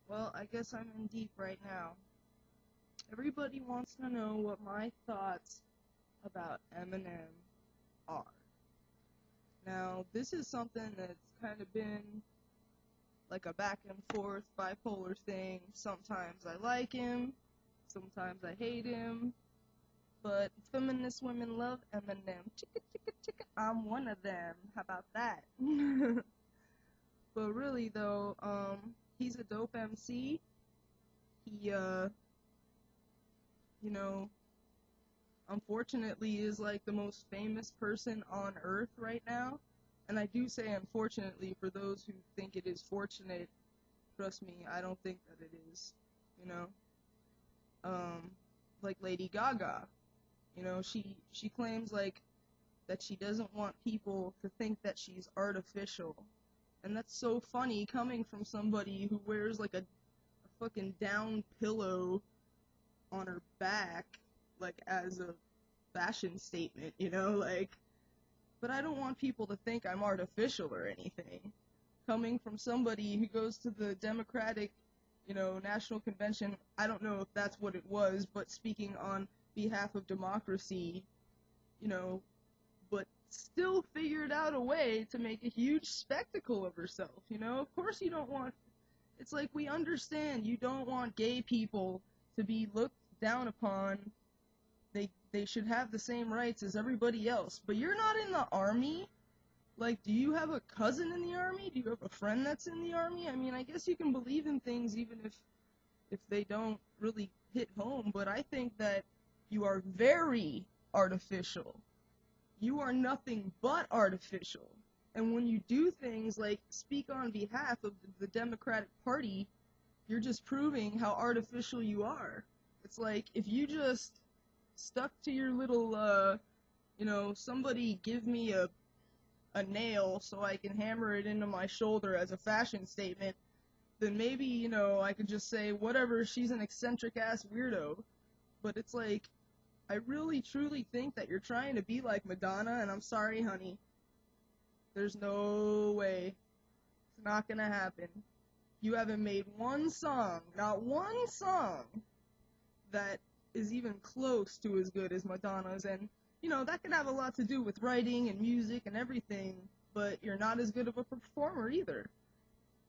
Well, I guess I'm in deep right now. Everybody wants to know what my thoughts about Eminem are. Now, this is something that's kind of been like a back and forth bipolar thing. Sometimes I like him, sometimes I hate him, but feminist women love Eminem. Chicka chicka chicka, I'm one of them. How about that? But really though, he's a dope MC. He, you know, unfortunately is like the most famous person on earth right now. And I do say unfortunately for those who think it is fortunate. Trust me, I don't think that it is, you know. Like Lady Gaga, she claims like that she doesn't want people to think that she's artificial. And that's so funny coming from somebody who wears like a fucking down pillow on her back, like as a fashion statement, like, but I don't want people to think I'm artificial or anything. Coming from somebody who goes to the Democratic, National Convention, I don't know if that's what it was, but speaking on behalf of democracy, but still figured out a way to make a huge spectacle of herself, Of course you don't want, it's like we understand you don't want gay people to be looked down upon. They should have the same rights as everybody else. But you're not in the army. Like, do you have a cousin in the army? Do you have a friend that's in the army? I mean, I guess you can believe in things even if they don't really hit home, but I think that you are very artificial. You are nothing but artificial. And when you do things like speak on behalf of the Democratic Party, you're just proving how artificial you are. It's like if you just stuck to your little, somebody give me a nail so I can hammer it into my shoulder as a fashion statement, then maybe, I could just say, whatever, she's an eccentric ass weirdo. But it's like, I really truly think that you're trying to be like Madonna, and I'm sorry, honey. There's no way. It's not gonna happen. You haven't made one song, not one song, that is even close to as good as Madonna's, and that can have a lot to do with writing and music and everything, but you're not as good of a performer either.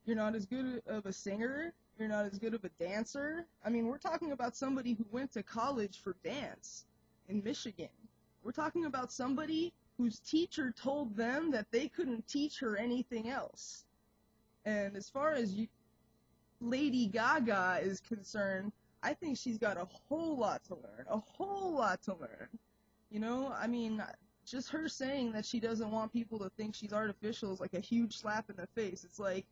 You're not as good of a singer, you're not as good of a dancer. I mean, we're talking about somebody who went to college for dance in Michigan. We're talking about somebody whose teacher told them that they couldn't teach her anything else. And as far as Lady Gaga is concerned, I think she's got a whole lot to learn. A whole lot to learn. I mean, just her saying that she doesn't want people to think she's artificial is like a huge slap in the face. It's like,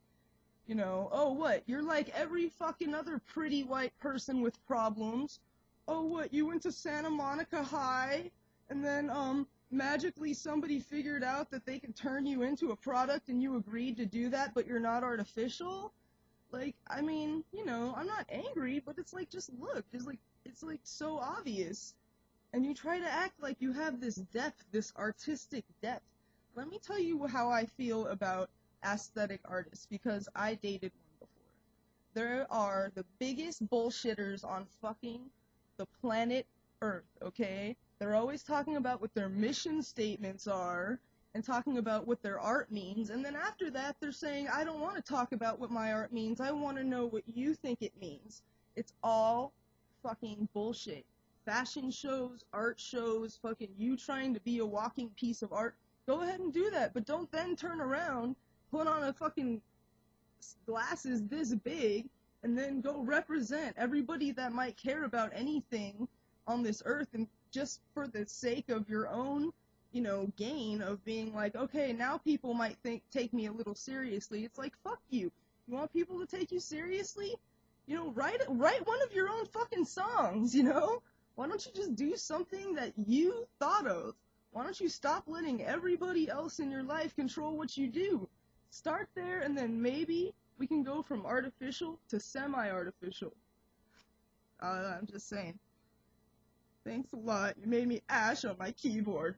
oh, what? You're like every fucking other pretty white person with problems. Oh, what? You went to Santa Monica High, and then, magically somebody figured out that they could turn you into a product and you agreed to do that, but you're not artificial? Like, I mean, I'm not angry, but it's like, just look. It's like so obvious. And you try to act like you have this depth, this artistic depth. Let me tell you how I feel about aesthetic artists, because I dated one before. There are the biggest bullshitters on fucking the planet Earth, okay? They're always talking about what their mission statements are, and talking about what their art means, and then after that they're saying, I don't want to talk about what my art means, I want to know what you think it means. It's all fucking bullshit. Fashion shows, art shows, fucking you trying to be a walking piece of art, go ahead and do that, but don't then turn around, put on a fucking glasses this big, and then go represent everybody that might care about anything on this earth, and just for the sake of your own gain of being like, okay, now people might take me a little seriously. It's like, fuck you. You want people to take you seriously? Write one of your own fucking songs, Why don't you just do something that you thought of? Why don't you stop letting everybody else in your life control what you do? Start there, and then maybe we can go from artificial to semi-artificial. I'm just saying. Thanks a lot. You made me ash on my keyboard.